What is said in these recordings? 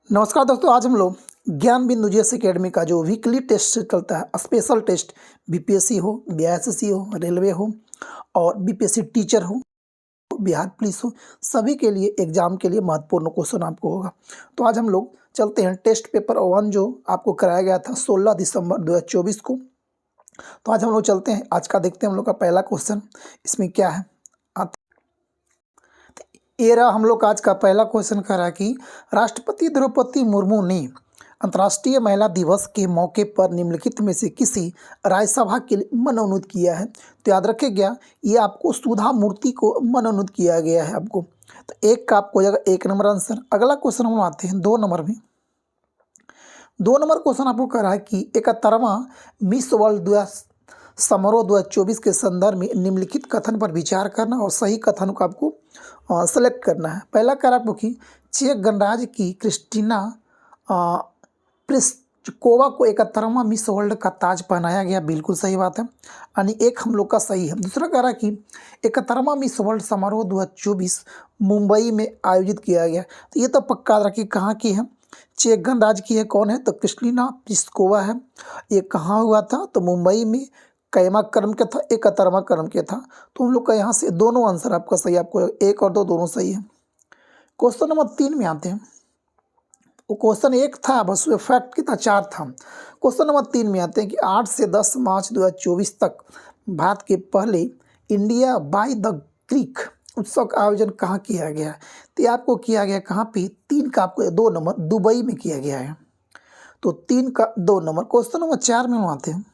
नमस्कार दोस्तों, आज हम लोग ज्ञान बिंदु जेएस एकेडमी का जो वीकली टेस्ट चलता है, स्पेशल टेस्ट बीपीएससी हो, बीआईएसएससी हो, रेलवे हो और बीपीएससी टीचर हो, बिहार पुलिस हो, सभी के लिए एग्जाम के लिए महत्वपूर्ण क्वेश्चन आपको होगा। तो आज हम लोग चलते हैं टेस्ट पेपर 1 जो आपको कराया गया था 16 दिसंबर 2024 को। तो आज हम लोग चलते हैं, आज का देखते हैं हम लोग का पहला क्वेश्चन इसमें क्या है। ये रहा हम लोग का आज का पहला क्वेश्चन कर रहा है कि राष्ट्रपति द्रौपदी मुर्मू ने अंतर्राष्ट्रीय महिला दिवस के मौके पर निम्नलिखित में से किसी राज्यसभा के लिए मनोनीत किया है। तो याद रखिएगा, ये आपको सुधा मूर्ति को मनोनीत किया गया है आपको। तो एक का आपको हो जाएगा 1 नंबर आंसर। अगला क्वेश्चन हम आते हैं 2 नंबर में। 2 नंबर क्वेश्चन आपको कह रहा है कि 71वां मिस वर्ल्ड समारोह 2024 के संदर्भ में निम्नलिखित कथन पर विचार करना और सही कथन को आपको सेलेक्ट करना है। पहला कह रहा है आपको कि चेक गणराज्य की क्रिस्टीना प्लिस्कोवा को 71वां मिस वर्ल्ड का ताज पहनाया गया, बिल्कुल सही बात है, यानी एक हम लोग का सही है। दूसरा कह रहा है कि 71वां मिस वर्ल्ड समारोह 2024 मुंबई में आयोजित किया गया। तो ये तो पक्का रखिए कहाँ की है, चेक गणराज्य की है। कौन है? तो क्रिस्टीना प्लिस्कोवा है। ये कहाँ हुआ था? तो मुंबई में। कैमा क्रम के था, 71वां क्रम के था। तो हम लोग का यहाँ से दोनों आंसर आपका सही, आपको 1 और 2 दोनों सही है। क्वेश्चन नंबर 3 में आते हैं। वो क्वेश्चन 1 था, बस वो फैक्ट कितना 4 था। क्वेश्चन नंबर 3 में आते हैं कि 8 से 10 मार्च 2024 तक भारत के पहले इंडिया बाय द क्रीक उत्सव का आयोजन कहाँ किया गया? तो ये आपको किया गया कहाँ पे? 3 का आपको 2 नंबर दुबई में किया गया है। तो 3 का 2 नंबर। क्वेश्चन नंबर 4 में हम आते हैं।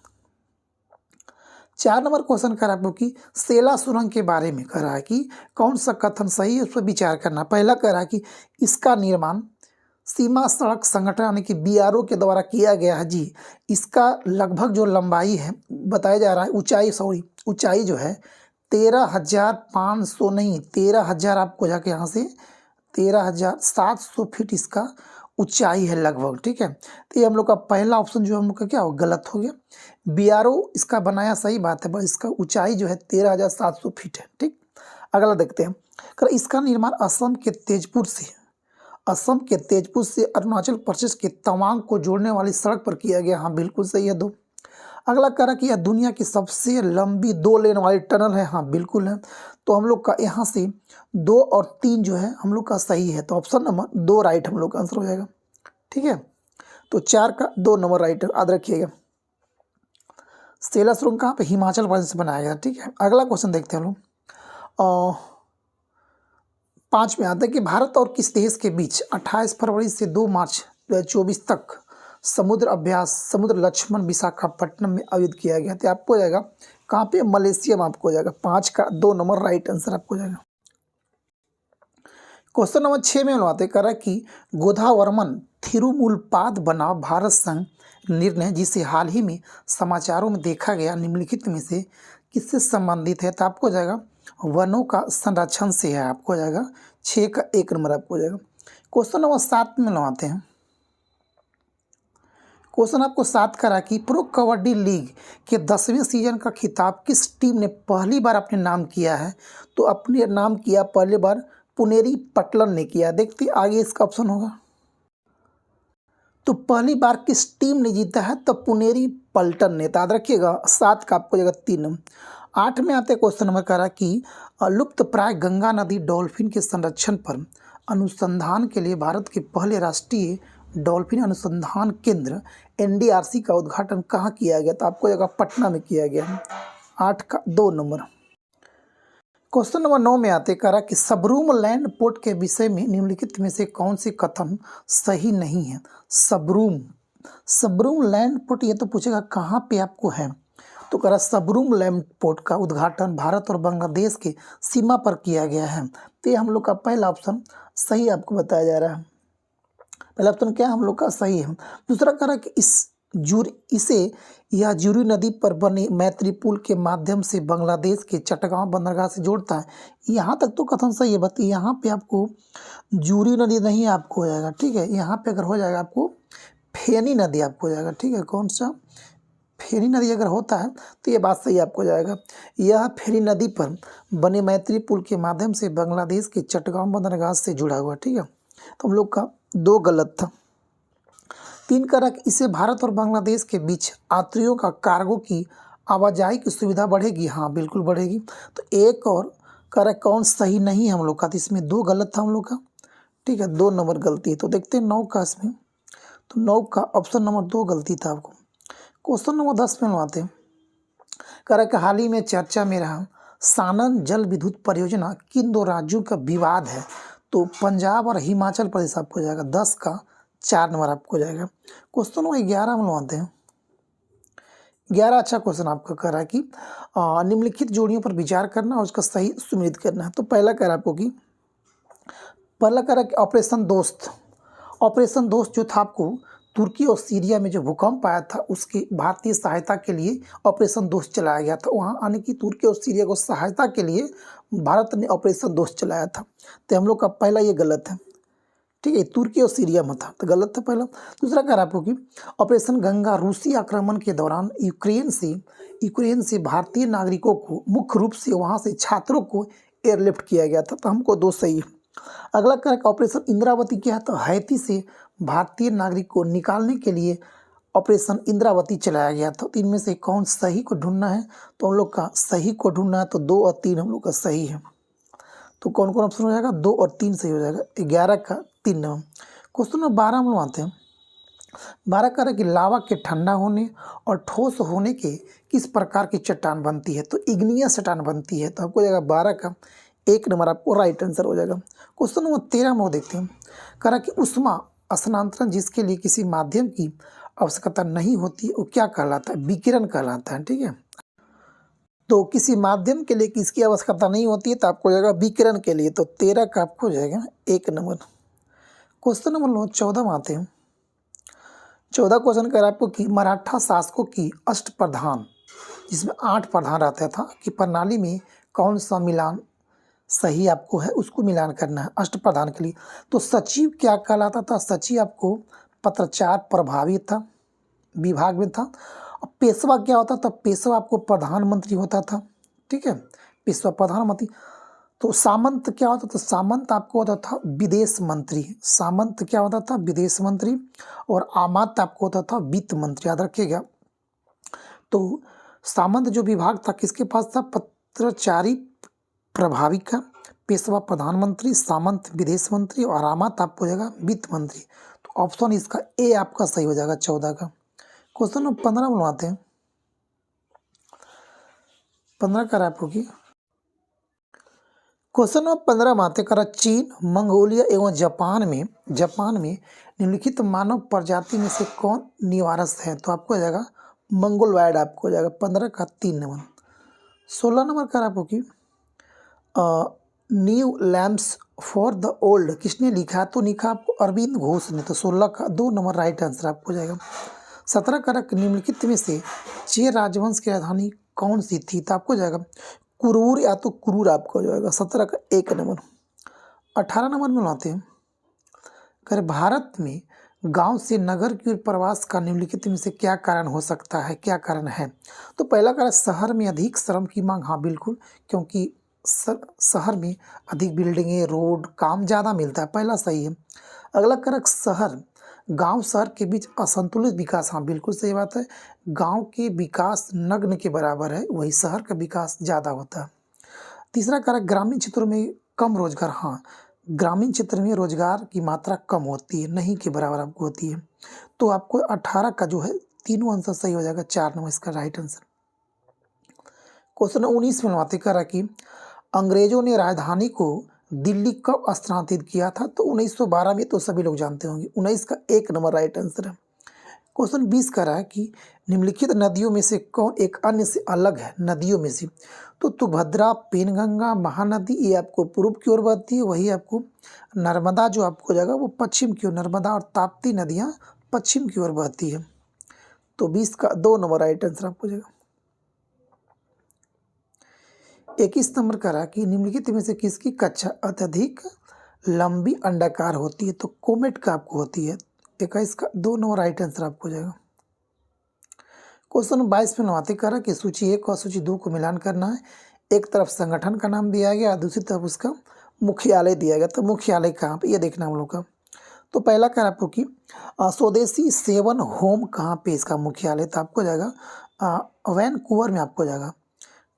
4 नंबर क्वेश्चन कर आपको कि सेला सुरंग के बारे में कह रहा है कि कौन सा कथन सही है, उस पर विचार करना। पहला कह रहा है कि इसका निर्माण सीमा सड़क संगठन यानी कि बीआरओ के द्वारा किया गया है जी। इसका लगभग जो लंबाई है बताया जा रहा है, ऊंचाई जो है 13,500 नहीं 13,000 आपको जाके यहाँ से 13,700 फीट इसका ऊंचाई है लगभग। ठीक है, तो ये हम लोग का पहला ऑप्शन जो हम लोग का क्या हो, गलत हो गया। बीआरओ इसका बनाया सही बात है, बस इसका ऊंचाई जो है 13,700 फीट है। ठीक, अगला देखते हैं। इसका निर्माण असम के तेजपुर से अरुणाचल प्रदेश के तवांग को जोड़ने वाली सड़क पर किया गया। हाँ, बिल्कुल सही है 2। अगला कह रहा कि यह दुनिया की सबसे लंबी 2 लेन वाली टनल है। हाँ, बिल्कुल है। तो हम लोग का यहाँ से 2 और 3 जो है हम लोग का सही है। तो ऑप्शन नंबर 2 राइट हम लोग का आंसर हो जाएगा। ठीक है, तो 4 का 2 नंबर राइट है, याद रखिएगा। सेला सुरंग कहाँ पे? हिमाचल प्रदेश से बनाया गया। ठीक है, अगला क्वेश्चन देखते हैं हम लोग। 5 में आता है कि भारत और किस देश के बीच 28 फरवरी से 2 मार्च 2024 तक समुद्र लक्ष्मण विशाखापट्टनम में आयोजित किया गया। तो आपको हो जाएगा कहाँ पे? मलेशिया में आपको हो जाएगा। 5 का 2 नंबर राइट आंसर आपको हो जाएगा। क्वेश्चन नंबर 6 में बातें कर रहा है कि गोदावर्मन थिरुमुलपाद बनाम भारत संघ निर्णय जिसे हाल ही में समाचारों में देखा गया निम्नलिखित में से किससे संबंधित है? तो आपको हो जाएगा वनों का संरक्षण से है। आपको हो जाएगा 6 का 1 नंबर आपको हो जाएगा। क्वेश्चन नंबर 7 में लगाते हैं। क्वेश्चन आपको 7 करा कि प्रो कबड्डी लीग के 10वें सीजन का खिताब किस टीम ने पहली बार अपने नाम किया है? तो अपने नाम किया पहली बार पुनेरी पटलन ने किया। देखते आगे इसका ऑप्शन होगा। तो पहली बार किस टीम ने जीता है? तो पुनेरी पलटन ने। याद रखिएगा 7 का आपको जगह 3। 8 में आते क्वेश्चन नंबर कह रहा कि लुप्त प्राय गंगा नदी डॉल्फिन के संरक्षण पर अनुसंधान के लिए भारत के पहले राष्ट्रीय डॉल्फिन अनुसंधान केंद्र एनडीआरसी का उद्घाटन कहाँ किया गया? तो आपको जगह पटना में किया गया। 8 का 2 नंबर। क्वेश्चन नंबर 9 में आते कह रहा कि सबरूम लैंड पोर्ट के विषय में निम्नलिखित में से कौन से कथन सही नहीं है? सबरूम लैंड पोर्ट, ये तो पूछेगा कहाँ पे आपको है। तो कह रहा सबरूम लैंड पोर्ट का उद्घाटन भारत और बांग्लादेश के सीमा पर किया गया है। तो ये हम लोग का पहला ऑप्शन सही आपको बताया जा रहा है। पहला ऑप्शन क्या हम लोग का सही है। दूसरा कह रहा कि यह जूरी नदी पर बने मैत्री पुल के माध्यम से बांग्लादेश के चटगांव बंदरगाह से जोड़ता है। यहाँ तक तो कथन सही है, बट यहाँ पे आपको जूरी नदी नहीं आपको हो जाएगा। ठीक है, यहाँ पे अगर हो जाएगा आपको फेनी नदी आपको हो जाएगा। ठीक है, कौन सा? फेनी नदी अगर होता है तो ये बात सही आपको हो जाएगा। यह फेनी नदी पर बने मैत्री पुल के माध्यम से बांग्लादेश के चटगांव बंदरगाह से जुड़ा हुआ। ठीक है, तो हम लोग का 2 गलत था। 3 कह रहा है कि इससे भारत और बांग्लादेश के बीच यात्रियों का कार्गो की आवाजाही की सुविधा बढ़ेगी। हाँ बिल्कुल बढ़ेगी। तो एक और कह रहा है कौन सही नहीं है हम लोग का, तो इसमें 2 गलत था हम लोग का, ठीक है, 2 नंबर गलती है। तो देखते हैं 9 का इसमें, तो 9 का ऑप्शन नंबर 2 गलती था आपको। क्वेश्चन नंबर 10 में हम आते हैं। कह रहा है कि हाल ही में चर्चा में रहा सानन जल विद्युत परियोजना किन 2 राज्यों का विवाद है, तो पंजाब और हिमाचल प्रदेश आपको जाएगा। 10 का 4 नंबर आपको जाएगा। क्वेश्चन नंबर 11 हम लोग आते हैं। 11 अच्छा क्वेश्चन आपका कह रहा है कि निम्नलिखित जोड़ियों पर विचार करना और उसका सही सुमेलित करना है। तो पहला कह रहा है आपको कि पहला कह रहा है कि ऑपरेशन दोस्त जो था आपको तुर्की और सीरिया में जो भूकंप आया था उसकी भारतीय सहायता के लिए ऑपरेशन दोस्त चलाया गया था। वहाँ आने की तुर्की और सीरिया को सहायता के लिए भारत ने ऑपरेशन दोस्त चलाया था। तो हम लोग का पहला ये गलत है, ठीक है, तुर्की और सीरिया में था तो गलत था पहला। दूसरा कह रहा आपको कि ऑपरेशन गंगा रूसी आक्रमण के दौरान यूक्रेन से भारतीय नागरिकों को मुख्य रूप से वहाँ से छात्रों को एयरलिफ्ट किया गया था, तो हमको 2 सही है। अगला कह रहा है ऑपरेशन इंद्रावती क्या है, तो हैती से भारतीय नागरिक को निकालने के लिए ऑपरेशन इंद्रावती चलाया गया था। तो इनमें से कौन सही को ढूंढना है, तो हम लोग का सही को ढूंढना है, तो 2 और 3 हम लोग का सही है। तो कौन कौन ऑप्शन हो जाएगा, 2 और 3 सही हो जाएगा। 11 का 3 नंबर। क्वेश्चन नंबर 12 हम लोग आते हैं। 12 कह रहा है कि लावा के ठंडा होने और ठोस होने के किस प्रकार की चट्टान बनती है, तो इग्नियस चट्टान बनती है। तो आपको जाएगा 12 का 1 नंबर आपको राइट आंसर हो जाएगा। क्वेश्चन नंबर 13 हम लोग देखते हैं। कह रहा कि उष्मा स्थानांतरण जिसके लिए किसी माध्यम की आवश्यकता नहीं होती है वो क्या कहलाता है, विकिरण कहलाता है, ठीक है। तो किसी माध्यम के लिए किसकी आवश्यकता नहीं होती है, तो आपको जाएगा विकिरण के लिए। तो 13 का आपको हो जाएगा 1 नंबर। क्वेश्चन नंबर 14 में आते हैं। 14 क्वेश्चन कह रहा है आपको कि मराठा शासकों की अष्टप्रधान जिसमें 8 प्रधान रहता था कि प्रणाली में कौन सा मिलान सही आपको है, उसको मिलान करना है अष्टप्रधान के लिए। तो सचिव क्या कहलाता था, सचिव आपको पत्राचार प्रभावी था, विभाग में था। और पेशवा क्या होता था, पेशवा आपको प्रधानमंत्री होता था, ठीक है, पेशवा प्रधानमंत्री। तो सामंत क्या होता था, सामंत आपको होता था विदेश मंत्री, सामंत क्या होता था, विदेश मंत्री। और आमात्य आपको होता था वित्त मंत्री, याद रखिएगा। तो सामंत जो विभाग था किसके पास था, पत्राचारी प्रभावी का, पेशवा प्रधानमंत्री, सामंत विदेश मंत्री और आमात्य आपको हो जाएगा वित्त मंत्री। तो ऑप्शन इसका ए आपका सही हो जाएगा 14 का। क्वेश्चन नंबर 15 बनवाते हैं। 15 करा आपको की क्वेश्चन नंबर 15 माते करा चीन, मंगोलिया एवं जापान में निम्नलिखित मानव प्रजाति में से कौन निवारस है, तो आपको हो जाएगा मंगोलवाइड आपको हो जाएगा। 15 का 3 नंबर। 16 नंबर करा आपको की new lamps for the old किसने लिखा, तो लिखा आपको अरविंद घोष ने। तो 16 का 2 नंबर राइट आंसर आपको हो जाएगा। 17 कारक निम्नलिखित में से चेर राजवंश की राजधानी कौन सी थी, तो आपको जाएगा कुरूर या तो क्रूर आपको हो जाएगा। 17 का 1 नंबर। 18 नंबर में लाते हैं। कर भारत में गांव से नगर की ओर प्रवास का निम्नलिखित में से क्या कारण हो सकता है, क्या कारण है, तो पहला कारण शहर में अधिक श्रम की मांग। हाँ बिल्कुल, क्योंकि शहर में अधिक बिल्डिंगें, रोड, काम ज़्यादा मिलता है, पहला सही है। अगला कारक गांव शहर के बीच असंतुलित विकास। हाँ बिल्कुल सही बात है, गांव के विकास नग्न के बराबर है, वही शहर का विकास ज़्यादा होता है। तीसरा कारक ग्रामीण क्षेत्रों में कम रोजगार। हाँ, ग्रामीण क्षेत्र में रोजगार की मात्रा कम होती है, नहीं के बराबर आपको होती है। तो आपको 18 का जो है तीनों आंसर सही हो जाएगा, 4 नंबर इसका राइट आंसर। क्वेश्चन 19 में बातें कर रहा कि अंग्रेजों ने राजधानी को दिल्ली कब स्थानांतरित किया था, तो 1912 में, तो सभी लोग जानते होंगे। 19 का 1 नंबर राइट आंसर है। क्वेश्चन 20 का रहा है कि निम्नलिखित नदियों में से कौन एक अन्य से अलग है, नदियों में से, तो तुंगभद्रा, पेनगंगा, महानदी ये आपको पूर्व की ओर बहती है, वही आपको नर्मदा जो आपको जाएगा वो पश्चिम की ओर, नर्मदा और ताप्ती नदियाँ पश्चिम की ओर बहती है। तो 20 का 2 नंबर राइट आंसर आपको जाएगा। 21 नंबर का रहा कि निम्नलिखित में से किसकी कक्षा अत्यधिक लंबी अंडाकार होती है, तो कोमेट का आपको होती है। 21 का 2 नंबर राइट आंसर आपको हो जाएगा। क्वेश्चन 22 में नवाते कर रहा कि सूची 1 और सूची 2 को मिलान करना है। एक तरफ संगठन का नाम दिया गया, दूसरी तरफ उसका मुख्यालय दिया गया, तो मुख्यालय कहाँ पे ये देखना हम लोग का। तो पहला कह रहा है आपको कि स्वदेशी सेवन होम कहाँ पे इसका मुख्यालय, तो आपको जाएगा वैनकूवर में आपको जाएगा।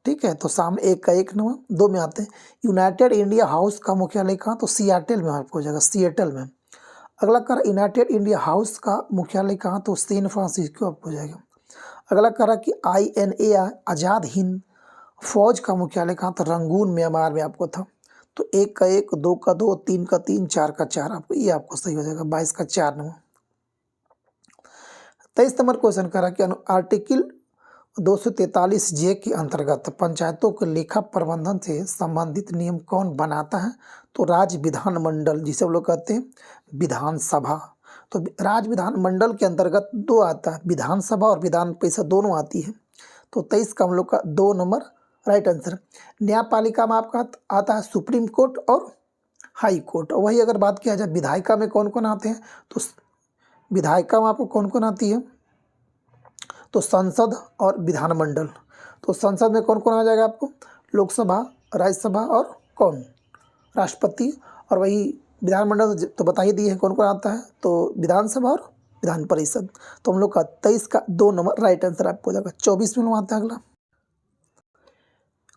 ठीक है, तो सामने एक का एक नंबर, दो में आते हैं यूनाइटेड इंडिया हाउस का मुख्यालय कहाँ, तो सियाटल में आपको जाएगा, सिएटल में। अगला कर यूनाइटेड इंडिया हाउस का मुख्यालय कहाँ, तो सैन फ्रांसिस्को आपको जाएगा। अगला करा कि INA आज़ाद हिंद फौज का मुख्यालय कहाँ था, रंगून म्यांमार में आपको था। तो एक का एक, दो का दो, तीन का तीन, चार का चार, आपको ये आपको सही हो जाएगा, 22 का 4 नंबर। 23 नंबर क्वेश्चन करा कि आर्टिकल 243J के अंतर्गत पंचायतों के लेखा प्रबंधन से संबंधित नियम कौन बनाता है, तो राज्य विधानमंडल, जिसे हम लोग कहते हैं विधानसभा। तो राज्य विधानमंडल के अंतर्गत दो आता है, विधानसभा और विधान परिषद दोनों आती है। तो 23 का हम लोग का 2 नंबर राइट आंसर। न्यायपालिका में आपका आता है सुप्रीम कोर्ट और हाई कोर्ट। और वही अगर बात किया जाए विधायिका में कौन कौन आते हैं, तो विधायिका में आपको कौन कौन आती है, तो संसद और विधानमंडल। तो संसद में कौन कौन आ जाएगा आपको, लोकसभा, राज्यसभा और कौन, राष्ट्रपति। और वही विधानमंडल तो बता ही दिए हैं कौन कौन आता है, तो विधानसभा और विधान परिषद। तो हम लोग का 23 का 2 नंबर राइट आंसर आपको हो जाएगा। 24 में आता है अगला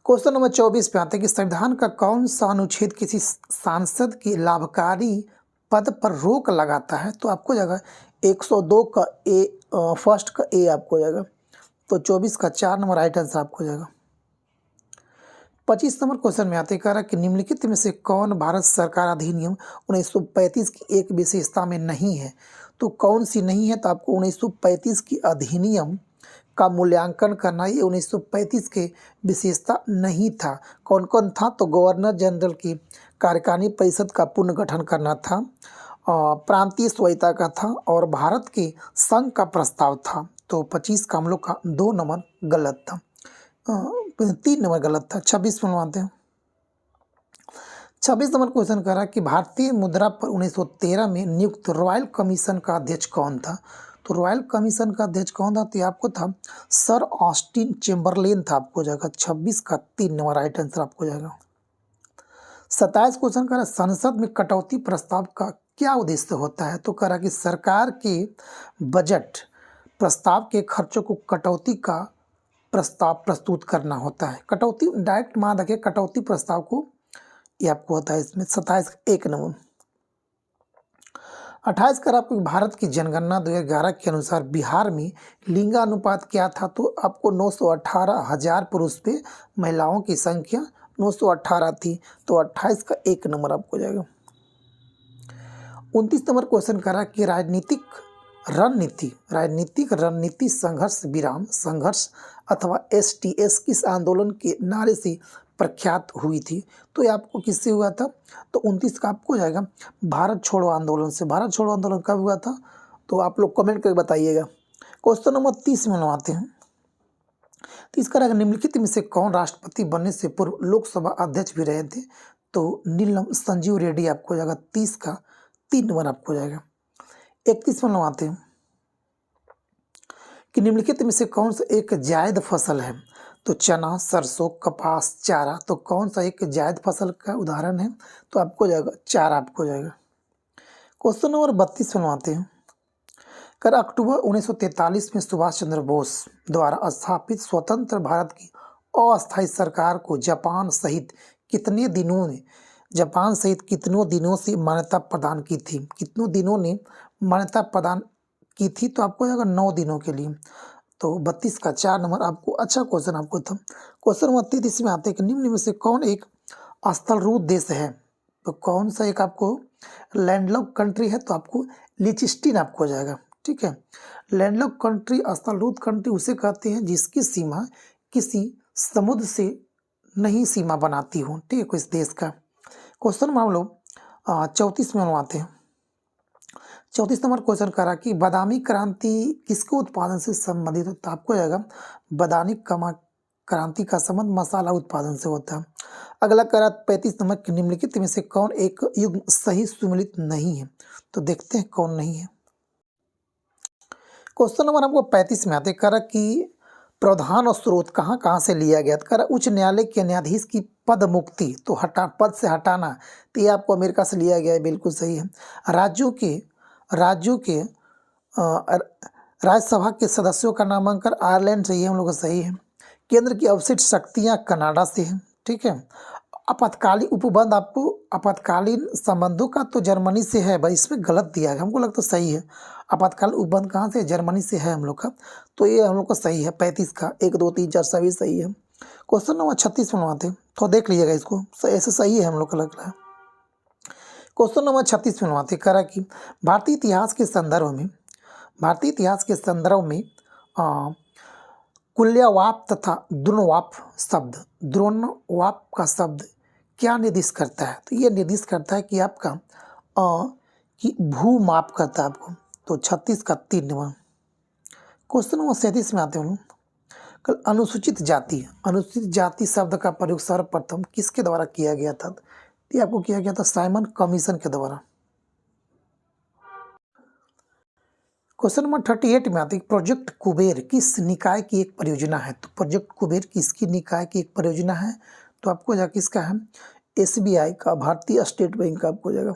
क्वेश्चन नंबर 24 पे आते हैं कि संविधान का कौन सा अनुच्छेद किसी सांसद के लाभकारी पद पर रोक लगाता है, तो आपको जाएगा 102 का ए, फर्स्ट का ए आपको जाएगा। तो 24 का 4 नंबर राइट आंसर आपको जाएगा। 25 नंबर क्वेश्चन में आते कह रहा है कि निम्नलिखित में से कौन भारत सरकार अधिनियम 1935 की एक विशेषता में नहीं है, तो कौन सी नहीं है, तो आपको 1935 की अधिनियम का मूल्यांकन करना, ये 1935 के विशेषता नहीं था। कौन कौन था, तो गवर्नर जनरल की कार्यकारिणी परिषद का पुनर्गठन करना था, प्रांतीय स्वायत्तता का था और भारत के संघ का प्रस्ताव था। तो 25 का हम लोग का 2 नंबर गलत था, 3 नंबर गलत था। 26 में आते हैं। 26 नंबर क्वेश्चन कर रहा है कि भारतीय मुद्रा पर 1913 में नियुक्त रॉयल कमीशन का अध्यक्ष कौन था, तो रॉयल कमीशन का अध्यक्ष कौन था, तो आपको था सर ऑस्टिन चेम्बरलेन था, आपको जाएगा। 26 का 3 नंबर राइट आंसर आपको जाएगा। 27 क्वेश्चन कर रहा है संसद में कटौती प्रस्ताव का क्या उद्देश्य होता है, तो कह रहा कि सरकार के बजट प्रस्ताव के खर्चों को कटौती का प्रस्ताव प्रस्तुत करना होता है। कटौती डायरेक्ट मान रखिए, कटौती प्रस्ताव को ये आपको होता है इसमें। 27 1 नंबर। 28 कर आपको भारत की जनगणना 2011 के अनुसार बिहार में लिंगानुपात क्या था, तो आपको 918,000 पुरुष पे महिलाओं की संख्या 918 थी। तो 28 का 1 नंबर आपको जाएगा। 29 नंबर क्वेश्चन करा कि राजनीतिक रणनीति संघर्ष विराम संघर्ष अथवा STS किस आंदोलन के नारे से प्रख्यात हुई थी, तो ये आपको किससे हुआ था, तो 29 का आपको जाएगा भारत छोड़ो आंदोलन से। भारत छोड़ो आंदोलन कब हुआ था, तो आप लोग कमेंट करके बताइएगा। क्वेश्चन नंबर 30 में आते हैं। 30 का निम्नलिखित में से कौन राष्ट्रपति बनने से पूर्व लोकसभा अध्यक्ष भी रहे थे, तो नीलम संजीव रेड्डी आपको जाएगा। 30 का 3 नंबर आपको जाएगा। 31 में आते हैं कि निम्नलिखित में से कौन सा एक जायद फसल है, तो चना, सरसों, कपास, चारा। तो कौन सा एक जायद फसल का उदाहरण है, तो आपको जाएगा चारा आपको जाएगा। क्वेश्चन नंबर 32 में आते हैं। कर अक्टूबर 1943 में सुभाष चंद्र बोस द्वारा स्थापित स्वतंत्र भारत की अस्थायी सरकार को जापान सहित कितने दिनों से मान्यता प्रदान की थी, कितनों दिनों ने मान्यता प्रदान की थी, तो आपको जाएगा 9 दिनों के लिए। तो 32 का 4 नंबर आपको अच्छा क्वेश्चन आपको था। क्वेश्चन नंबर 33 में आते हैं कि निम्न में से कौन एक स्थलरूप देश है, तो कौन सा एक आपको लैंडलॉक कंट्री है, तो आपको लिechtenstein आपको जाएगा। ठीक है, लैंडलॉक कंट्री स्थलरूप कंट्री उसे कहते हैं जिसकी सीमा किसी समुद्र से नहीं सीमा बनाती हो। ठीक है, किस देश का। क्वेश्चन में हम लोग 34 में आते हैं। 34 नंबर क्वेश्चन करा कि बादामी क्रांति किसके उत्पादन से संबंधित होता है, आपको जाएगा बादामी क्रांति का संबंध मसाला उत्पादन से होता है। अगला करा 35 नंबर की निम्नलिखित में से कौन एक युग्म सही सुमेलित नहीं है, तो देखते हैं कौन नहीं है। क्वेश्चन नंबर हमको 35 में आते करा कि प्रावधान और स्रोत कहाँ कहाँ से लिया गया? तो कह रहा उच्च न्यायालय के न्यायाधीश की पद मुक्ति, तो पद से हटाना, तो ये आपको अमेरिका से लिया गया है, बिल्कुल सही है। राज्यों के राज्यसभा के सदस्यों का नामांकन आयरलैंड से, ये हम लोग का सही है। केंद्र की अवशिष्ट शक्तियाँ कनाडा से है, ठीक है। आपातकालीन उपबंध, आपको आपातकालीन संबंधों का तो जर्मनी से है भाई, इसमें गलत दिया है, हमको लगता सही है। आपातकालीन उपबंध कहाँ से? जर्मनी से है हम लोग का, तो ये हम लोग का सही है। 35 का 1 2 3 4 सभी सही है। क्वेश्चन नंबर 36 बनवाते हैं, तो देख लीजिएगा इसको, ऐसे सही है हम लोग का लग रहा है। क्वेश्चन नंबर 36 बनवाते करा कि भारतीय इतिहास के संदर्भ में कुल्यवाप तथा द्रोणवाप का शब्द क्या निर्दिष्ट करता है? तो ये निर्दिष्ट करता है कि आपका कि भूमाप करता है आपको। तो 36 का 3 नंबर। क्वेश्चन नंबर 37 में आते हैं। कल अनुसूचित जाति शब्द का प्रयोग सर्वप्रथम किसके द्वारा किया गया था? ये आपको किया गया था साइमन कमीशन के द्वारा। क्वेश्चन नंबर 38 में आती है, प्रोजेक्ट कुबेर किस निकाय की एक परियोजना है? तो प्रोजेक्ट कुबेर किसकी निकाय की एक परियोजना है? तो आपको जाके किसका है? SBI का, भारतीय स्टेट बैंक का आपको जाएगा।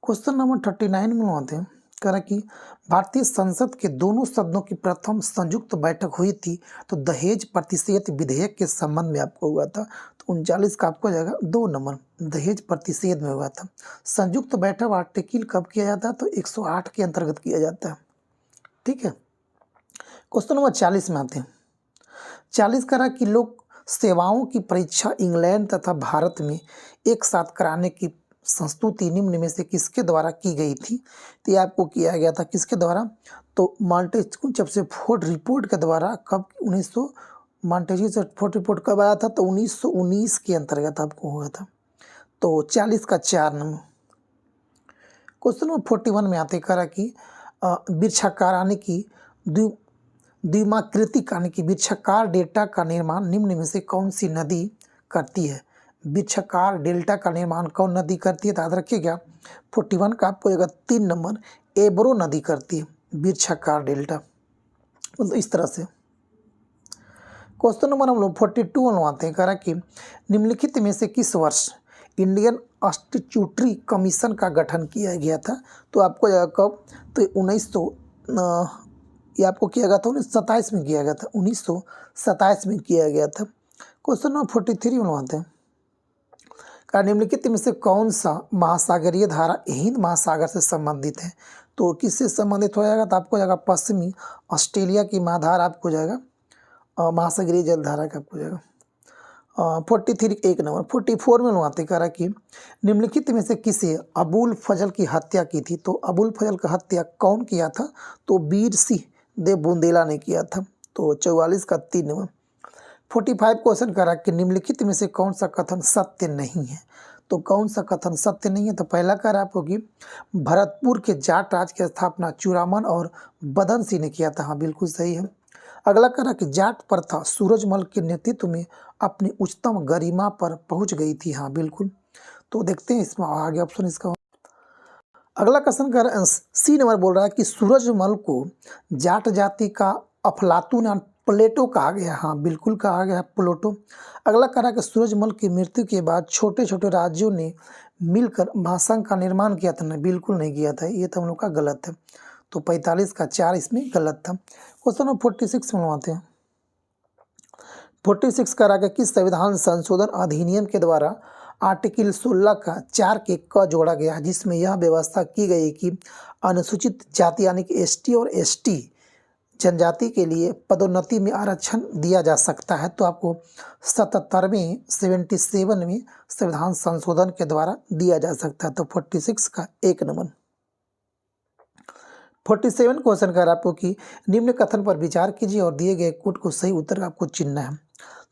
क्वेश्चन नंबर 39 में आते हैं, कह रहा कि भारतीय संसद के दोनों सदनों की प्रथम संयुक्त बैठक हुई थी, तो दहेज प्रतिषेध विधेयक के संबंध में आपको हुआ था। तो 39 का आपको जाएगा 2 नंबर, दहेज प्रतिषेध में हुआ था। संयुक्त बैठक आर्टिकल कब किया जाता है? तो 108 के अंतर्गत किया जाता है, ठीक है। क्वेश्चन नंबर 40 में आते हैं। 40 कह रहा कि लोक सेवाओं की परीक्षा इंग्लैंड तथा भारत में एक साथ कराने की संस्तुति निम्न में से किसके द्वारा की गई थी? तो ये आपको किया गया था किसके द्वारा? तो मॉन्टेस्क्यू जब से फोर्ड रिपोर्ट के द्वारा, कब? 1900 मॉन्टेस्क्यू से फोर्ड रिपोर्ट कब आया था? तो 1919 के अंतर्गत आपको हुआ था। तो 40 का 4 नंबर। क्वेश्चन नंबर 41 में आते करा कि वृक्षाकार यानी कि द्विमाकृतिक यानी कि वृक्षाकार डेल्टा का निर्माण निम्न में से कौन सी नदी करती है? वृक्षाकार डेल्टा का निर्माण कौन नदी करती है? तो याद रखिएगा 41 का आपको 3 नंबर, एब्रो नदी करती है वृक्षाकार डेल्टा, मतलब इस तरह से। क्वेश्चन नंबर हम लोग 42 बनवाते हैं, कह रहा कि निम्नलिखित में से किस वर्ष इंडियन स्टैट्यूटरी कमीशन का गठन किया गया था? तो आपको जाएगा कब? तो 1900 ये आपको किया गया था 1927 में किया गया था, 1927 में किया गया था। क्वेश्चन नंबर 43 बनवाते हैं, का निम्नलिखित में से कौन सा महासागरीय धारा हिंद महासागर से संबंधित है? तो किससे संबंधित हो जाएगा? तो आपको जाएगा पश्चिमी ऑस्ट्रेलिया की महाधारा आपको जाएगा महासागरीय जलधारा का आपको जाएगा। 43 1 नंबर। 44 में बनवाते कह रहा कि निम्नलिखित में से किसे अबुल फजल की हत्या की थी? तो अबुल फजल का हत्या कौन किया था? तो वीर सिंह देव बुंदेला ने किया था। तो 44 का 3 नंबर। 45 क्वेश्चन करा कि निम्नलिखित में से कौन सा कथन सत्य नहीं है? तो कौन सा कथन सत्य नहीं है? तो पहला करा आपको कि भरतपुर के जाट राज की स्थापना चूड़ामन और बदन सिंह ने किया था। हाँ, बिल्कुल सही है। अगला करा कि जाट प्रथा सूरजमल के नेतृत्व में अपनी उच्चतम गरिमा पर पहुंच गई थी। हाँ, बिल्कुल। तो देखते हैं इसमें आगे ऑप्शन इसका। अगला क्वेश्चन कर सी नंबर बोल रहा है कि सूरजमल को जाट जाति का अफलातून या प्लेटो कहा गया। हाँ, बिल्कुल कहा गया प्लेटो। अगला करा कि सूरजमल की मृत्यु के बाद छोटे छोटे राज्यों ने मिलकर महासंघ का निर्माण किया था। नहीं, बिल्कुल नहीं किया था, ये तो हम लोग का गलत है। तो 45 का 4 इसमें गलत था। क्वेश्चन नंबर 46 बनवाते हैं। 46 करा के किस संविधान संशोधन अधिनियम के द्वारा आर्टिकल 16 का 4 के क जोड़ा गया, जिसमें यह व्यवस्था की गई कि अनुसूचित जाति यानी कि ST और ST जनजाति के लिए पदोन्नति में आरक्षण दिया जा सकता है। तो आपको 77वें संविधान संशोधन के द्वारा दिया जा सकता है। तो 46 का 1 नंबर। 47 क्वेश्चन कर आपको कि निम्न कथन पर विचार कीजिए और दिए गए कोड को सही उत्तर आपको चुनना है।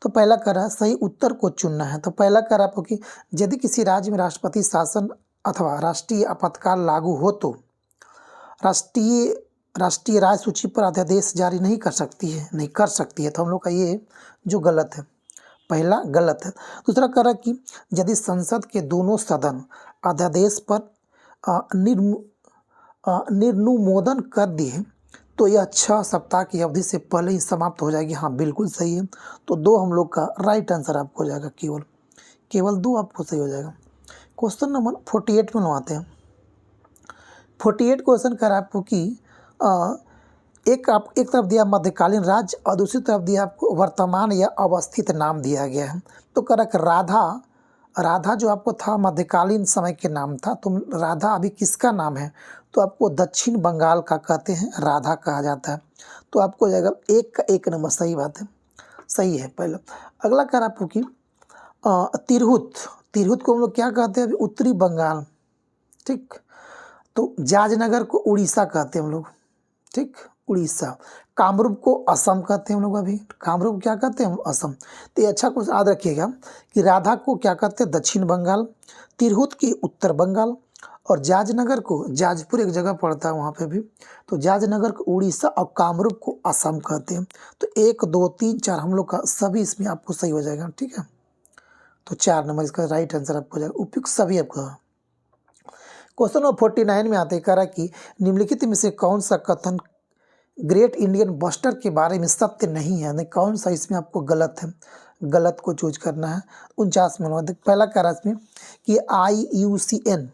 तो पहला करा सही उत्तर को चुनना है। तो पहला करा आपको कि यदि किसी राज्य में राष्ट्रपति शासन अथवा राष्ट्रीय आपातकाल लागू हो तो राष्ट्रीय राय सूची पर अध्यादेश जारी नहीं कर सकती है। तो हम लोग का ये जो गलत है, पहला गलत है। दूसरा करा कि यदि संसद के दोनों सदन अध्यादेश पर निर्नुमोदन कर दिए तो यह 6 सप्ताह की अवधि से पहले ही समाप्त हो जाएगी। हाँ बिल्कुल सही है। तो 2 हम लोग का राइट आंसर आपको हो जाएगा, केवल केवल 2 आपको सही हो जाएगा। क्वेश्चन नंबर 48 में आते हैं। 48 क्वेश्चन कर आपको कि एक तरफ दिया मध्यकालीन राज्य और दूसरी तरफ दिया आपको वर्तमान या अवस्थित नाम दिया गया है। तो करक राधा जो आपको था मध्यकालीन समय के नाम था, तो राधा अभी किसका नाम है? तो आपको दक्षिण बंगाल का कहते हैं राधा कहा जाता है। तो आपको हो जाएगा 1 का 1 नंबर, सही बात है, सही है। पहला अगला कर आपको कि तिरहुत को हम लोग क्या कहते हैं? अभी उत्तरी बंगाल, ठीक। तो जाजनगर को उड़ीसा कहते हैं हम लोग, ठीक, उड़ीसा। कामरूप को असम कहते हैं हम लोग, अभी कामरूप क्या कहते हैं हम? असम। तो ये अच्छा कुछ याद रखिएगा कि राधा को क्या कहते हैं? दक्षिण बंगाल, तिरहुत की उत्तर बंगाल, और जाजनगर को, जाजपुर एक जगह पड़ता है वहाँ पे भी, तो जाजनगर को उड़ीसा और कामरूप को असम कहते हैं। तो 1 2 3 4 हम लोग का सभी इसमें आपको सही हो जाएगा, ठीक है। तो 4 नंबर इसका राइट आंसर आपको हो जाएगा, उपयुक्त सभी आपको। क्वेश्चन नंबर 49 में आते हैं, कह रहा कि निम्नलिखित में से कौन सा कथन ग्रेट इंडियन बस्टर के बारे में सत्य नहीं है? यानी कौन सा इसमें आपको गलत है? गलत को चूज करना है। 49 में पहला कह रहा है इसमें कि IUCN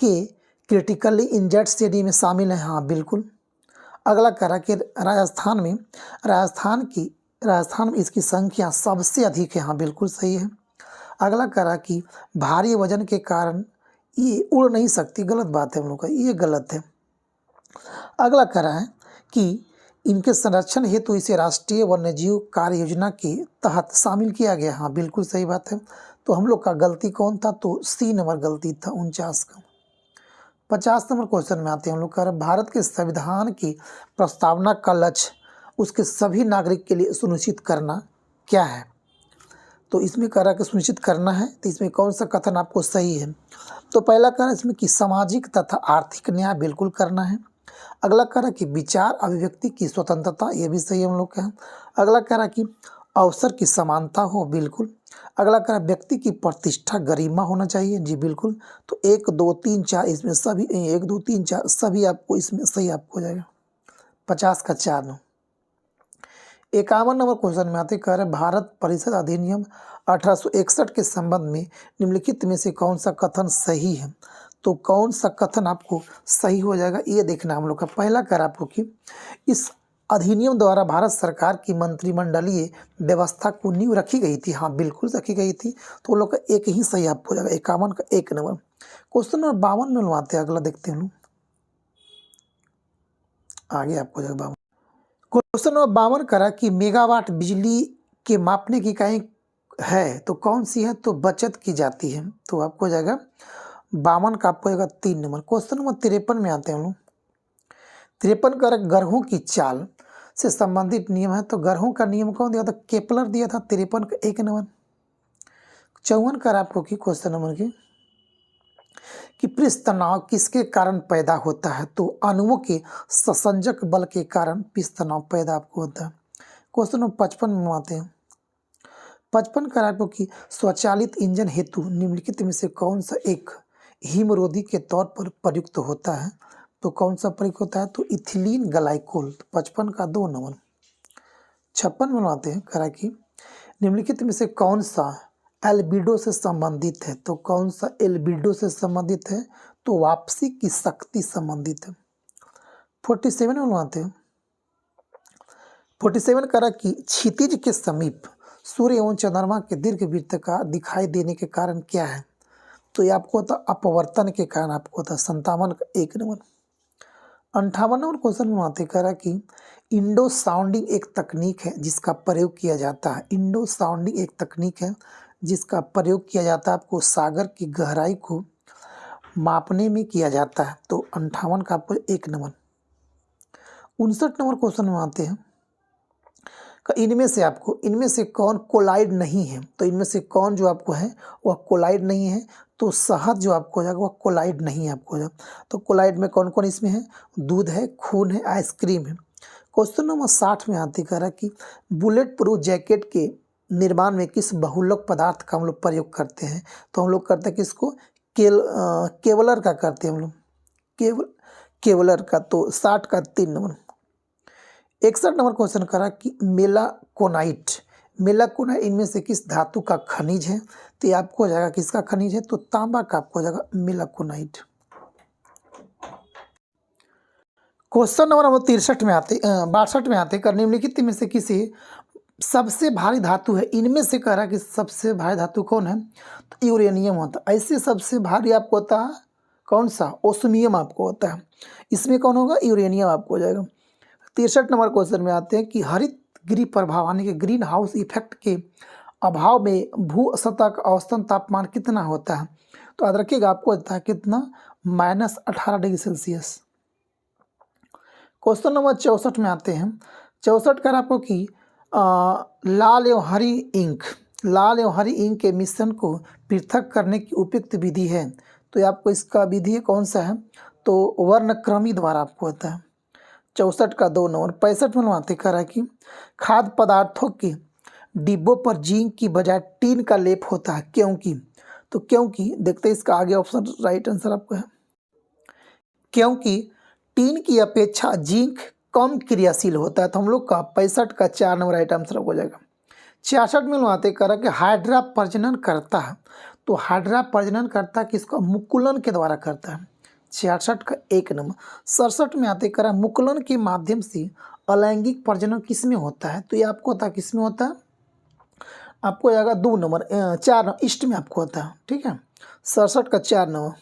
के क्रिटिकली इंजर्ड स्टेडी में शामिल है। हाँ बिल्कुल। अगला कह रहा कि राजस्थान में इसकी संख्या सबसे अधिक है। हाँ बिल्कुल सही है। अगला कह रहा कि भारी वजन के कारण ये उड़ नहीं सकती, गलत बात है हम लोग का, ये गलत है। अगला कह रहा है कि इनके संरक्षण हेतु इसे राष्ट्रीय वन्यजीव कार्य योजना के तहत शामिल किया गया। हाँ बिल्कुल सही बात है। तो हम लोग का गलती कौन था? तो C नंबर गलती था 49 का। 50 नंबर क्वेश्चन में आते हैं हम लोग, कह रहे भारत के संविधान की प्रस्तावना का लक्ष्य उसके सभी नागरिक के लिए सुनिश्चित करना क्या है? तो इसमें कह रहा कि सुनिश्चित करना है, तो इसमें कौन सा कथन आपको सही है? तो पहला कह रहा इसमें कि सामाजिक तथा आर्थिक न्याय बिल्कुल करना है। अगला कह रहा कि विचार अभिव्यक्ति की स्वतंत्रता, ये भी सही हम लोग का है। अगला कह रहा कि अवसर की समानता हो, बिल्कुल। अगला कह रहा व्यक्ति की प्रतिष्ठा गरिमा होना चाहिए, जी बिल्कुल। तो 1 2 3 4 इसमें सभी 1 2 3 4 सभी आपको इसमें सही आपको हो जाएगा। 50 का 4 नंबर। 51 नंबर क्वेश्चन में आते, कह रहे भारत परिषद अधिनियम 1861 के संबंध में निम्नलिखित में से कौन सा कथन सही है? तो कौन सा कथन आपको सही हो जाएगा, ये देखना हम लोग का। पहला कह रहा आपको कि इस अधिनियम द्वारा भारत सरकार की मंत्रिमंडलीय व्यवस्था को नींव रखी गई थी। हाँ बिल्कुल रखी गई थी। तो लोग का एक ही सही आपको हो जाएगा, 51 का 1 नंबर। क्वेश्चन नंबर 52 में आते हैं, अगला देखते हैं हम लोग, आगे आपको हो जाएगा 52। क्वेश्चन नंबर 52 करा कि मेगावाट बिजली के मापने की इकाई है, तो कौन सी है? तो बचत की जाती है। तो आपको हो जाएगा 52 का आपको होगा 3 नंबर। क्वेश्चन नंबर 53 में आते हैं हम लोग। 53 का ग्रहों की चाल से संबंधित नियम है। तो ग्रहों का नियम कौन दिया था? केपलर दिया था। 53 का 1 नंबर। 54 का आपको की क्वेश्चन नंबर कि पृष्ठ तनाव किसके कारण पैदा होता है? तो अणुओं के ससंजक बल के कारण पृष्ठ तनाव पैदा आपको होता है। क्वेश्चन नंबर 55 में आते हैं। 55 का आपको कि स्वचालित इंजन हेतु निम्नलिखित में से कौन सा एक हिमरोधी के तौर पर प्रयुक्त होता है? तो कौन सा प्रयुक्त होता है? तो इथिलीन ग्लाइकोल। 55 का 2 नंबर। 56 में आते हैं, करा कि निम्नलिखित में से कौन सा एल्बिडो से संबंधित है? तो कौन सा एल्बिडो से संबंधित है? तो वापसी की शक्ति संबंधित है। 47 में आते हैं। 47 करा कि क्षितिज के समीप सूर्य एवं चंद्रमा के दीर्घ वृत्ताकार दिखाई देने के कारण क्या है? तो ये आपको होता अपवर्तन के कारण आपको होता 57 का 1 नंबर। 58 नंबर क्वेश्चन में आते कह रहा कि इंडो साउंडिंग एक तकनीक है जिसका प्रयोग किया जाता है। इंडो साउंडिंग एक तकनीक है जिसका प्रयोग किया जाता है आपको सागर की गहराई को मापने में किया जाता है। तो 58 का आपको 1 नंबर। 59 नंबर क्वेश्चन में आते हैं, इनमें से कौन कोलाइड नहीं है? तो इनमें से कौन जो आपको है वह कोलाइड नहीं है? तो शहद जो आपको हो जाएगा वह कोलाइड नहीं है आपको हो जाएगा। तो कोलाइड में कौन कौन इसमें है? दूध है, खून है, आइसक्रीम है। क्वेश्चन नंबर 60 में आते कह रहा कि बुलेट प्रूफ जैकेट के निर्माण में किस बहुलक पदार्थ का हम लोग प्रयोग करते हैं? तो हम लोग करते हैं किसको? केवलर का करते हैं हम लोग, केवलर का। तो 60 का 3 नंबर। 61 नंबर क्वेश्चन करा कि मेलाकोनाइट, मेलाकोनाइट इनमें से किस धातु का खनिज है? तो ये आपको हो जाएगा किसका खनिज है? तो तांबा का आपको हो जाएगा मेलाकोनाइट। क्वेश्चन नंबर 63 में आते 62 में आते कर निम्नलिखित में से किसी सबसे भारी धातु है, इनमें से कह रहा है कि सबसे भारी धातु कौन है? तो यूरेनियम होता है। ऐसे सबसे भारी आपको होता है कौन सा? ओस्मियम आपको होता है। इसमें कौन होगा? यूरेनियम आपको हो जाएगा। 63 नंबर क्वेश्चन में आते हैं कि हरित गृह प्रभाव यानी कि ग्रीन हाउस इफेक्ट के अभाव में भू सतह का औसतन तापमान कितना होता है? तो याद रखिएगा आपको होता है कितना? -18 डिग्री सेल्सियस। क्वेश्चन नंबर 64 में आते हैं। 64 कर आपको कि लाल एवं हरी इंक, लाल एवं हरी इंक के मिश्रण को पृथक करने की उपयुक्त विधि है। तो ये आपको इसका विधि कौन सा है? तो वर्णक्रमी द्वारा आपको होता है। 64 का 2 नंबर। 65 में आते कर है कि खाद्य पदार्थों के डिब्बों पर जिंक की बजाय टीन का लेप होता है, क्योंकि? तो क्योंकि देखते हैं इसका आगे ऑप्शन राइट आंसर आपको है, क्योंकि टीन की अपेक्षा जिंक कम क्रियाशील होता है। तो हम लोग का 65 का 4 नंबर राइट आंसर हो जाएगा। 66 में आते करा कि हाइड्रा प्रजनन करता है। तो हाइड्रा प्रजनन करता है किसका? मुकुलन के द्वारा करता है। 66 का 1 नंबर। 67 में आते करा मुकुलन के माध्यम से अलैंगिक प्रजनन किस में होता है? तो ये आपको होता है किस में होता है? आपको हो जाएगा 2 नंबर 4 नंबर ईस्ट में आपको होता है। ठीक है, 67 का 4 नंबर।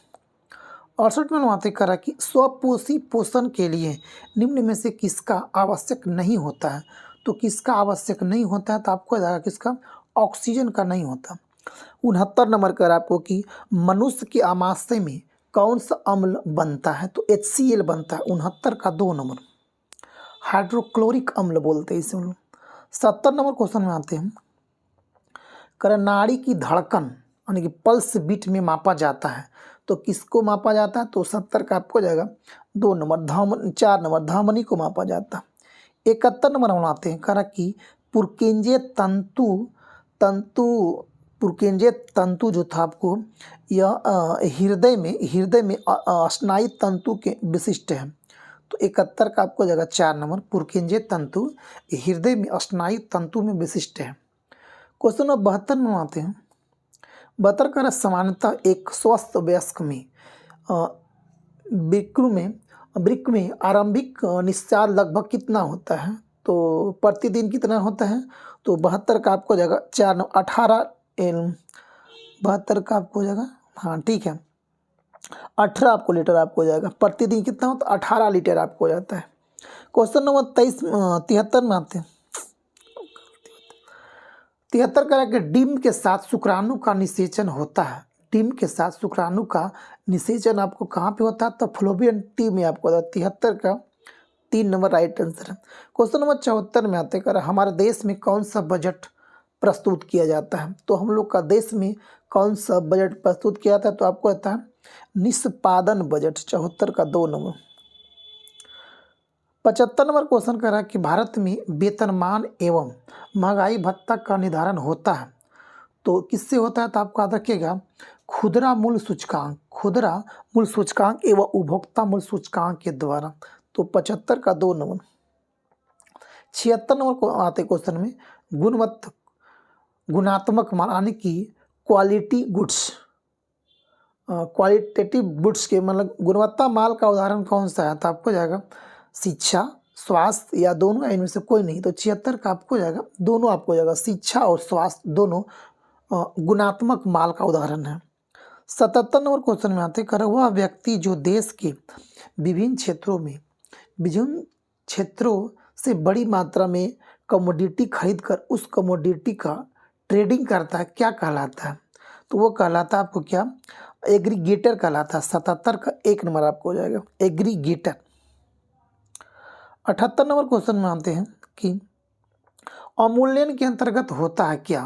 68 में आते करा कि स्वपोषी पोषण के लिए निम्न में से किसका आवश्यक नहीं होता है? तो किसका आवश्यक नहीं होता है? तो आपको हो जाएगा किसका? ऑक्सीजन का नहीं होता। 69 नंबर कर आपको कि मनुष्य के आमाशय में कौन सा अम्ल बनता है? तो HCl बनता है। 69 का 2 नंबर। हाइड्रोक्लोरिक अम्ल बोलते हैं इसे हम लोग। 70 नंबर क्वेश्चन में आते हैं। कर नाड़ी की धड़कन यानी कि पल्स बीट में मापा जाता है। तो किसको मापा जाता है? तो 70 का आपको हो जाएगा 2 नंबर। 4 नंबर धमनी को मापा जाता है। 71 नंबर हम आते हैं करा कि पुरकेंजे पुरकेंजे तंतु जो था आपको यह हृदय में स्नायु तंतु के विशिष्ट है। तो 71 का आपको हो जाएगा 4 नंबर। पुरकेंजे तंतु हृदय में स्नायु तंतु में विशिष्ट है। क्वेश्चन नंबर 72 में आते हैं। 72 का सामान्यतः एक स्वस्थ वयस्क में वृक्क में आरंभिक निस्सार लगभग कितना होता है? तो प्रतिदिन कितना होता है? तो 72 का आपको हो जाएगा 4 नंबर 18 72 का आपको हो जाएगा, हाँ ठीक है, 18 आपको लीटर आपको हो जाएगा। प्रतिदिन कितना होता है? 18 लीटर आपको हो जाता है। क्वेश्चन नंबर 73 में आते हैं। 73 करा के डिम के साथ शुक्राणु का निषेचन होता है। डिम के साथ शुक्राणु का निषेचन आपको कहाँ पे होता है? तो फ्लोबियन ट्यूब में आपको होता है। 73 का 3 नंबर राइट आंसर है। क्वेश्चन नंबर 74 में आते कर हमारे देश में कौन सा बजट प्रस्तुत किया जाता है? तो हम लोग का देश में कौन सा बजट प्रस्तुत किया जाता है? तो आपको आता है निष्पादन बजट। 74 का 2 नंबर। 75 नंबर क्वेश्चन कर रहा है कि भारत में वेतनमान एवं महंगाई भत्ता का निर्धारण होता है। तो किससे होता है? तो आपको याद रखिएगा खुदरा मूल्य सूचकांक एवं उपभोक्ता मूल्य सूचकांक के द्वारा। तो 75 का 2 नंबर। 76 नंबर को आते क्वेश्चन में गुणात्मक माल यानी कि क्वालिटेटिव गुड्स के मतलब गुणवत्ता माल का उदाहरण कौन सा है? तो आपको जाएगा शिक्षा, स्वास्थ्य या दोनों, इनमें से कोई नहीं। तो 76 का आपको जाएगा दोनों आपको जाएगा, शिक्षा और स्वास्थ्य दोनों गुणात्मक माल का उदाहरण है। 77 नंबर क्वेश्चन में आते कर वह व्यक्ति जो देश के विभिन्न क्षेत्रों से बड़ी मात्रा में कमोडिटी खरीद कर उस कमोडिटी का ट्रेडिंग करता है, क्या कहलाता है? तो वो कहलाता है आपको क्या? एग्रीगेटर कहलाता है। 77 का 1 नंबर आपको हो जाएगा एग्रीगेटर। 78 नंबर क्वेश्चन में आते हैं कि अवमूल्यन के अंतर्गत होता है क्या?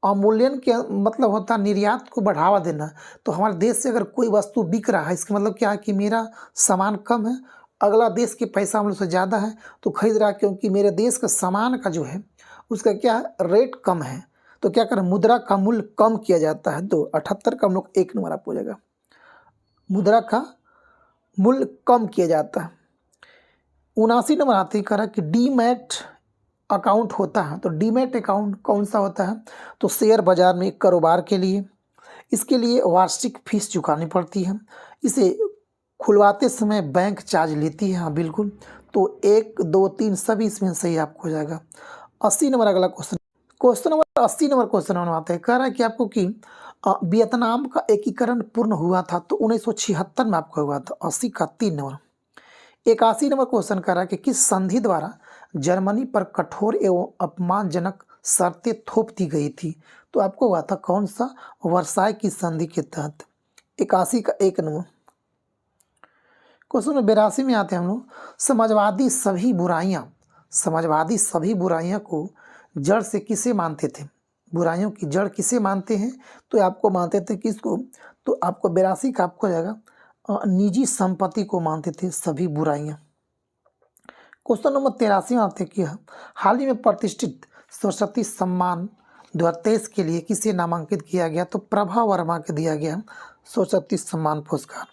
अवमूल्यन के मतलब होता है निर्यात को बढ़ावा देना। तो हमारे देश से अगर कोई वस्तु बिक रहा है, इसका मतलब क्या है कि मेरा सामान कम है, अगला देश के पैसा हम लोग से ज़्यादा है तो खरीद रहा है, क्योंकि मेरे देश का सामान का जो है उसका क्या रेट कम है। तो क्या करें? मुद्रा का मूल्य कम किया जाता है। तो 78 का हम लोग 1 नंबर आपको हो जाएगा, मुद्रा का मूल्य कम किया जाता है। 79 नंबर आते ही करा कि डीमैट अकाउंट होता है, तो डीमैट अकाउंट कौन सा होता है, तो शेयर बाजार में कारोबार के लिए, इसके लिए वार्षिक फीस चुकानी पड़ती है, इसे खुलवाते समय बैंक चार्ज लेती है। हाँ बिल्कुल, तो 1 2 3 सभी इसमें सही आपको हो जाएगा। 80 नंबर अगला question, question number 80 number question आता है, कह रहा है कि आपको कि वियतनाम का एकीकरण पूर्ण हुआ था तो 1976 में आपका हुआ था। 80 का 3 नंबर। 81 नंबर क्वेश्चन कह रहा है कि किस संधि द्वारा जर्मनी पर कठोर एवं अपमानजनक शर्तें थोप दी गई थी, तो आपको हुआ था कौन सा, वर्साय की संधि के तहत। 81 का 1 नंबर। क्वेश्चन नंबर 82 में आते हैं हम लोग, समाजवादी सभी बुराइयां को जड़ से किसे मानते थे, बुराइयों की जड़ किसे मानते हैं, तो आपको मानते थे किसको, तो आपको 82 का आपको जाएगा निजी संपत्ति को मानते थे सभी बुराइयां। क्वेश्चन नंबर 83 में आते हैं कि हाल ही में प्रतिष्ठित सरस्वती सम्मान 2023 के लिए किसे नामांकित किया गया, तो प्रभा वर्मा के दिया गया सरस्वती सम्मान पुरस्कार।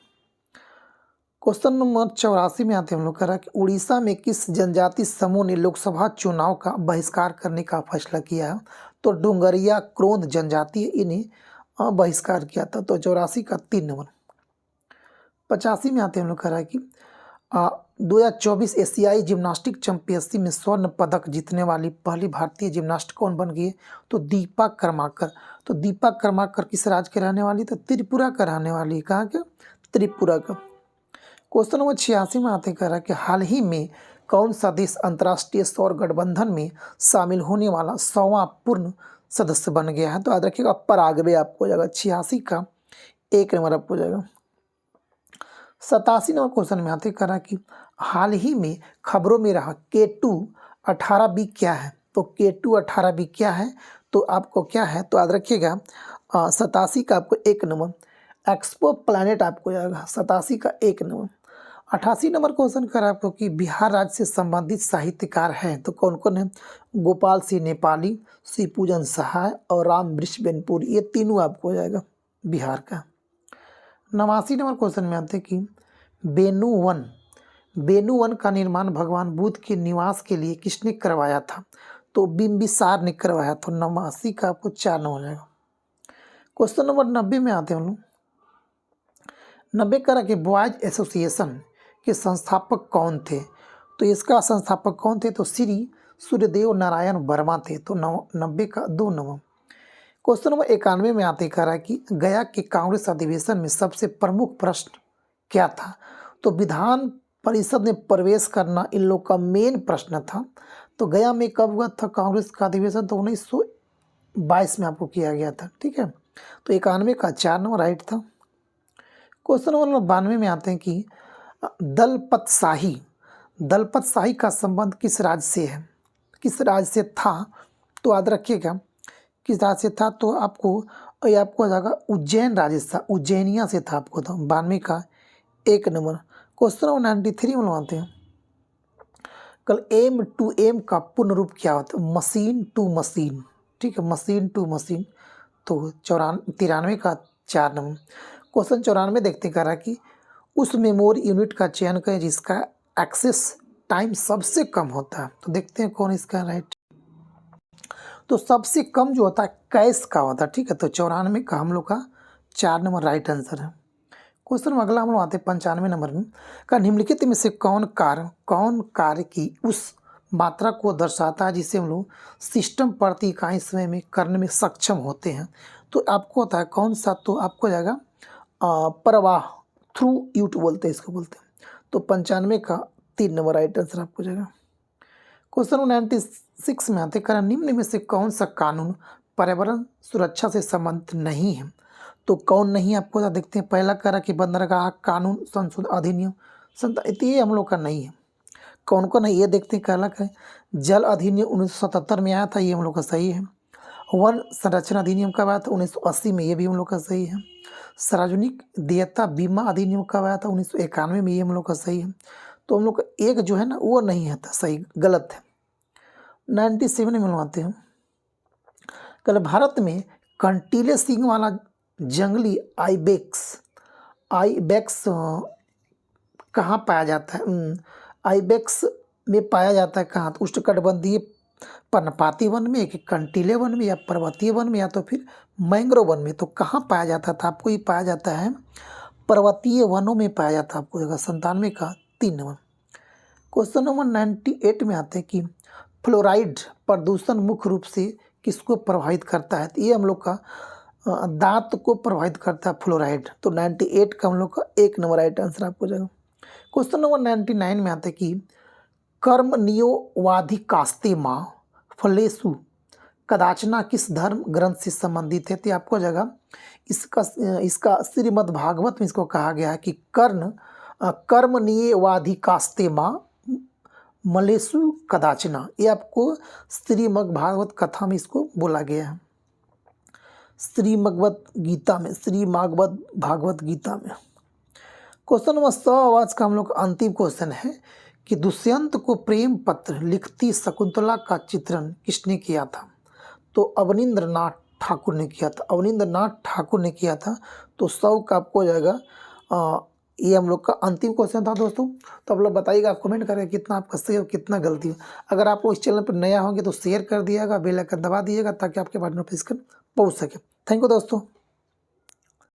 क्वेश्चन नंबर 84 में आते हैं हम लोग, कह रहा है कि उड़ीसा में किस जनजाति समूह ने लोकसभा चुनाव का बहिष्कार करने का फैसला किया है, तो डोंगरिया क्रोंद जनजाति इन्हें बहिष्कार किया था। तो 84 का 3 नंबर। 85 में आते हैं हम लोग, कह रहा है कि 2024 एशियाई जिम्नास्टिक चैंपियनशिप में स्वर्ण पदक जीतने वाली पहली भारतीय जिम्नास्ट कौन बन गई है, तो दीपा कर्माकर। तो दीपा कर्माकर किस राज्य के रहने वाली, तो त्रिपुरा का रहने वाली। कहाँ के, त्रिपुरा का। क्वेश्चन नंबर 86 में आते कह रहा है कि हाल ही में कौन सा देश अंतर्राष्ट्रीय सौर गठबंधन में शामिल होने वाला 100वां पूर्ण सदस्य बन गया है, तो याद रखिएगा पराग्वे आपको हो जाएगा। 86 का 1 नंबर आपको हो जाएगा। 87 नंबर क्वेश्चन में आते कह रहा है कि हाल ही में खबरों में रहा K2 18B क्या है, तो K2 18B क्या है, तो आपको क्या है, तो याद रखिएगा 87 का आपको 1 नंबर। एक्सपो प्लैनेट आपको जाएगा 87 का 1 नंबर। 88 नंबर क्वेश्चन कर आपको कि बिहार राज्य से संबंधित साहित्यकार हैं, तो कौन कौन है, गोपाल सिंह नेपाली, शिवपूजन सहाय और राम वृषबेनपुरी, ये तीनों आपको हो जाएगा बिहार का। 89 नंबर क्वेश्चन में आते हैं कि बेनुवन का निर्माण भगवान बुद्ध के निवास के लिए किसने करवाया था, तो बिम्बिसार ने करवाया था। 89 का आपको 4 नंबर हो जाएगा। क्वेश्चन नंबर 90 में आते हैं हम लोग, 90 करा के बॉयज एसोसिएशन के संस्थापक कौन थे, तो इसका संस्थापक कौन थे, तो श्री सूर्यदेव नारायण वर्मा थे। तो 90 का 2 नंबर। क्वेश्चन नंबर 91 में आते कह रहा है कि गया के कांग्रेस अधिवेशन में सबसे प्रमुख प्रश्न क्या था, तो विधान परिषद में प्रवेश करना इन लोग का मेन प्रश्न था। तो गया में कब हुआ था कांग्रेस का अधिवेशन, तो 1922 में आपको किया गया था। ठीक है, तो 91 का 4 नंबर राइट था। क्वेश्चन नंबर 92 में आते हैं कि दलपत शाही का संबंध किस राज्य से है, किस राज्य से था, तो याद रखिएगा किस राज्य से था, तो आपको ये आपको आ जाएगा उज्जैन राजस्थान, उज्जैनिया से था आपको। तो 92 का 1 नंबर। क्वेश्चन नंबर 93 में आते हैं, कल M2M का पूर्ण रूप क्या होता है, मशीन टू मशीन। ठीक है, मशीन टू मशीन। तो 93 का 4 नंबर। क्वेश्चन 94 देखते कर रहा कि उस मेमोरी यूनिट का चयन करें जिसका एक्सेस टाइम सबसे कम होता है, तो देखते हैं कौन इसका राइट। तो सबसे कम जो होता है कैश का होता है। ठीक है, तो 94 का हम लोग का 4 नंबर राइट आंसर है। क्वेश्चन में अगला हम लोग आते हैं 95 नंबर में, का निम्नलिखित में से कौन कार्य की उस मात्रा को दर्शाता है जिसे हम लोग सिस्टम प्रति इकाई समय में करने में सक्षम होते हैं, तो आपको होता है कौन सा, तो आपको जाएगा प्रवाह, थ्रू यूट बोलते हैं इसको बोलते हैं। तो 95 का 3 नंबर राइट आंसर आपको जाएगा। क्वेश्चन 96 में आते हैं, निम्न में से कौन सा कानून पर्यावरण सुरक्षा से संबंधित नहीं है, तो कौन नहीं आपको देखते हैं। पहला कह रहा कि बंदरगाह कानून संशोधन अधिनियम ये हम लोग का नहीं है। कौन कौन है ये देखते हैं। कहला है जल अधिनियम 1977 में आया था, ये हम लोग का सही है। वन संरक्षण अधिनियम कब आया था, 1980 में, ये भी हम लोग का सही है। सार्वजनिक देयता बीमा अधिनियम कब आया था, 1991 में, ये हम लोग का सही है। तो हम लोग का एक जो है ना वो नहीं है था सही, गलत है। 97 में मिलवाते हैं, कल भारत में कंटीले सींग वाला जंगली आइबेक्स कहाँ पाया जाता है, आइबेक्स में पाया जाता है कहाँ? तो उष्णकटिबंधीय पर्णपाती वन में, कि कंटीले वन में, या पर्वतीय वन में, या तो फिर मैंग्रोव वन में। तो कहाँ पाया जाता था आपको? ये पाया जाता है पर्वतीय वनों में पाया जाता है। आपको जगह 97 का 3 नंबर। क्वेश्चन नंबर 98 में आते हैं कि फ्लोराइड प्रदूषण मुख्य रूप से किसको प्रभावित करता है? तो ये हम लोग का दांत को प्रभावित करता है फ्लोराइड। तो 98 का हम लोग का 1 नंबर राइट आंसर आपको जाएगा। क्वेश्चन नंबर 99 में आता है कि कर्मण्योवाधिकास्ते माँ फलेषु कदाचना किस धर्म ग्रंथ से संबंधित है? तो आपको जगह इसका श्रीमद् भागवत में इसको कहा गया है कि कर्मण्येवाधिकास्ते माँ मलेषु कदाचना। ये आपको श्रीमद् भागवत कथा में इसको बोला गया है, श्रीमद् भागवत गीता में। क्वेश्चन नंबर 100 आज का हम लोग का अंतिम क्वेश्चन है कि दुष्यंत को प्रेम पत्र लिखती शकुंतला का चित्रण किसने किया था? तो अवनींद्रनाथ ठाकुर ने किया था। अवनींद्रनाथ ठाकुर ने किया था। तो 100 का आपको हो जाएगा। ये हम लोग का अंतिम क्वेश्चन था दोस्तों। तो आप लोग बताइएगा, आप कमेंट करें कितना आपका सही और कितना गलती हो। अगर आप लोग इस चैनल पर नया होंगे तो शेयर कर दिएगा, बेल आइकन दबा दिएगा ताकि आपके पास नोटिफिकेशन पहुँच सके। थैंक यू दोस्तों।